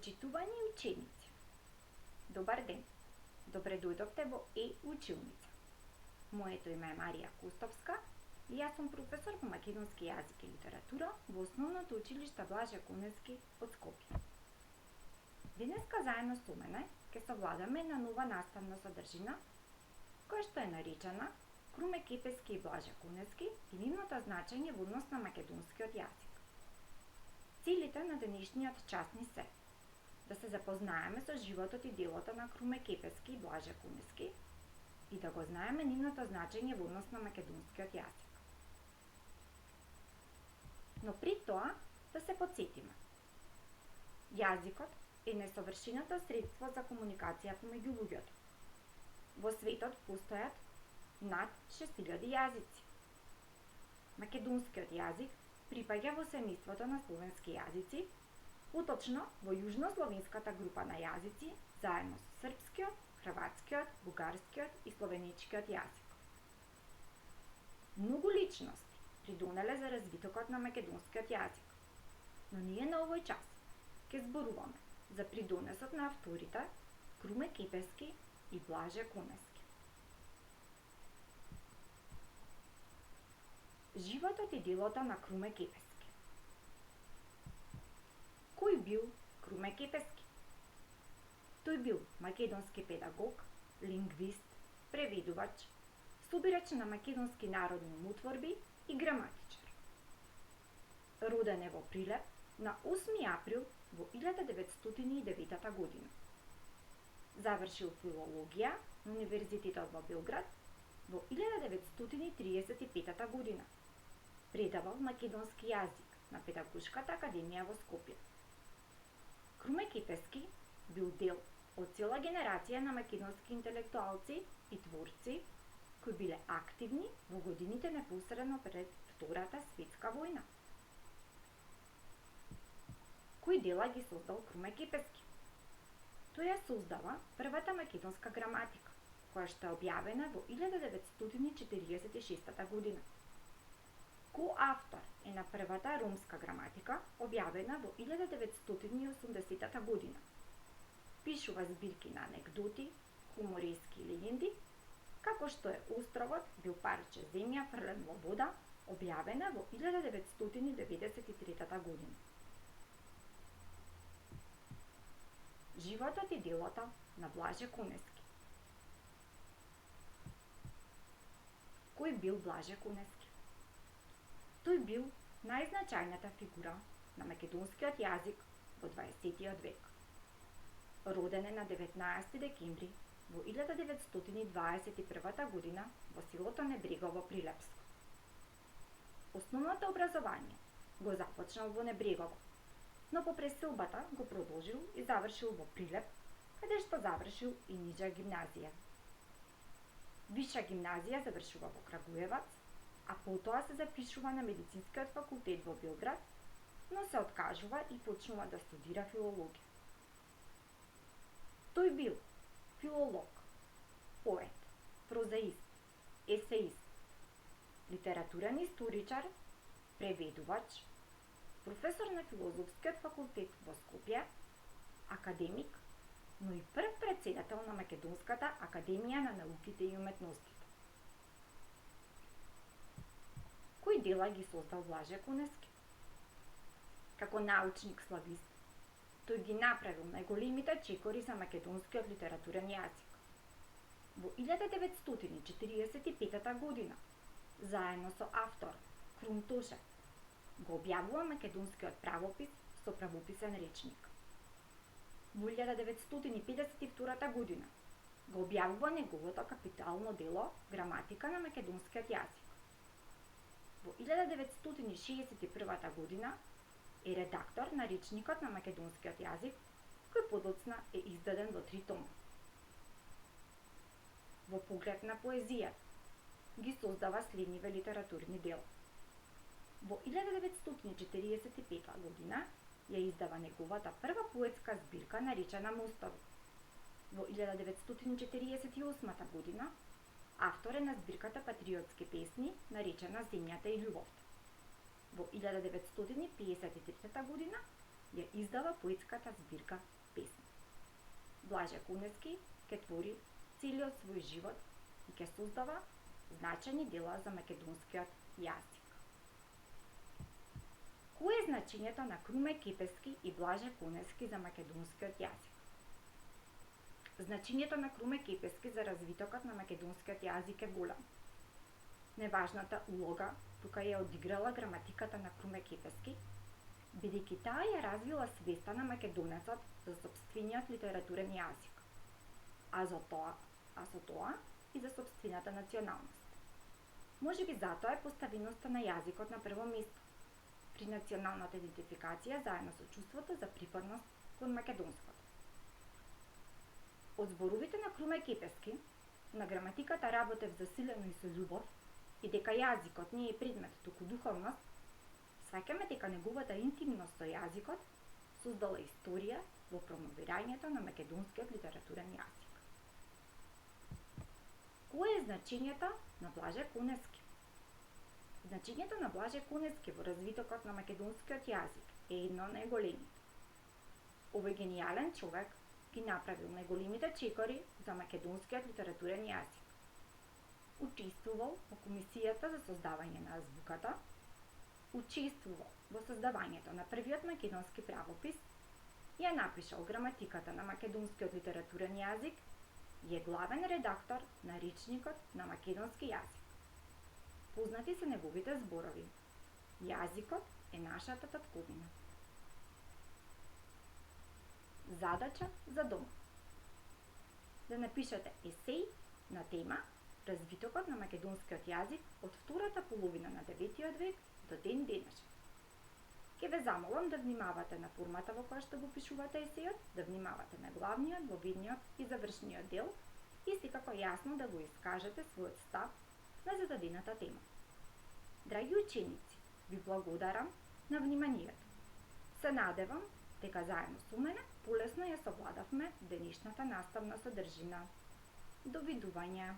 Почитувани ученици. Добар ден. Добре дојдовте во училница. Моето име е Марија Кустовска и јас сум професор по македонски јазик и литература во Основното училиште Блаже Куневски од Скопје. Денеска заедно со мене ќе совладаме на нова наставна содржина која што е наречена Круме Кепески и Блаже Куневски и нивното значење во однос на македонскиот јазик. Целите на денешниот час ни се да се запознаеме со животот и делото на Круме Кепески и Блаже Куневски и да го знаеме нивното значење во однос на македонскиот јазик. Но при тоа да се потсетиме. Јазикот е несовршеното средство за комуникација помеѓу луѓето. Во светот постојат над 6000 јазици. Македонскиот јазик припаѓа во семејството на словенски јазици, поточно во јужнословенската група на јазици, заедно со српскиот, хрватскиот, бугарскиот и словеничкиот јазик. Многу личности придонеле за развитокот на македонскиот јазик, но ние на овој час ќе зборуваме за придонесот на авторите Круме Кепески и Блаже Куневски. Животот и делото на Круме Кепески. Кој бил Круме Кепески? Тој бил македонски педагог, лингвист, преведувач, собирач на македонски народни умотворби и граматичар. Роден е во Прилеп на 8 април во 1909 година. Завршил филологија на Универзитетот во Белград во 1935 година. Предавал македонски јазик на Педагошката академија во Скопје. Круме Кепески бил дел од цела генерација на македонски интелектуалци и творци кои биле активни во годините непосредно пред Втората светска војна. Кои дела ги создал Круме Кепески? Тој ја создава првата македонска граматика, која што е објавена во 1946 година. Коавтор е на првата ромска граматика, објавена во 1980 година. Пишува збирки на анекдоти, хуморески легенди, како што е Островот бил парче земја фрлен во вода, објавена во 1993 година. Животот и делото на Блаже Куневски. Кој бил Блаже Куневски? Тој бил најзначајната фигура на македонскиот јазик во 20 век. Роден е на 19 декември во 1921 година во селото Небрегово Прилепско. Основното образование го започнал во Небрегово, но по преселбата го продолжил и завршил во Прилеп, каде што завршил и ниžа гимназија. Виша гимназија завршува во Крагуевац, а потоа се запишува на медицинскиот факултет во Белград, но се откажува и почнува да студира филологија. Тој бил филолог, поет, прозаист, есеист, литературен историчар, преведувач, професор на филозофскиот факултет во Скопје, академик, но и прв претседател на Македонската академија на науките и уметностите. Кои дела ги создал Блаже Куневски? Како научник славист, тој ги направил најголемите чекори за македонскиот литературен јазик. Во 1945 година, заедно со автор Крум Тошев, го објавува македонскиот правопис со правописен речник. Во 1952 година го објавува неговото капитално дело Граматика на македонскиот јазик. Во 1961 година е редактор на речникот на македонскиот јазик, кој подоцна е издаден во 3 тома. Во поглед на поезија ги создава следниве литературни дела. Во 1945 година ја издава неговата прва поетска збирка наречена Мостови. Во 1948 година автор е на збирката Патриотски песни наречена Земјата и љубовта. Во 1953 година ја издава поетската збирка Песни. Блаже Кунески ќе твори целиот свој живот и ќе создава значајни дела за македонскиот јазик. Кое е значењето на Круме Кепески и Блаже Кунески за македонскиот јазик? Значењето на Круме Кепески за развитокот на македонскиот јазик е голем. Неважната улога тука ја одиграла граматиката на Круме Кепески, бидејќи таа ја развила свеста на македонецот за сопствениот литературен јазик, а со тоа и за сопствената националност. Можеби затоа е поставеноста на јазикот на прво место при националната идентификација заедно со чувството за припадност кон македонското. Од зборовите на Круме Кепески, на граматиката работев засилено и со љубов, и дека јазикот не е предмет, туку духовност, сваќаме дека неговата интимност со јазикот создала историја во промовирањето на македонскиот литературен јазик. Кое е значењето на Блаже Кунески? Значењето на Блаже Кунески во развитокот на македонскиот јазик е едно од најголемите. Овој генијален човек ги направил најголемите чекори за македонскиот литературен јазик. Учествувал во комисијата за создавање на азбуката, учествувал во создавањето на првиот македонски правопис, ја напишал граматиката на македонскиот литературен јазик и е главен редактор на речникот на македонски јазик. Познати се неговите зборови: јазикот е нашата татковина. Задача за домот: да напишете есеј на тема развитокот на македонскиот јазик од втората половина на 9 век до ден денешен. Ке ве замолам да внимавате на формата во која што го пишувате есејот, да внимавате на главниот, воведниот и завршниот дел и секако јасно да го искажете својот став на зададената тема. Драги ученици, ви благодарам на вниманието. Се надевам дека заедно со мене полесно ја совладавме денешната наставна содржина. Довидување!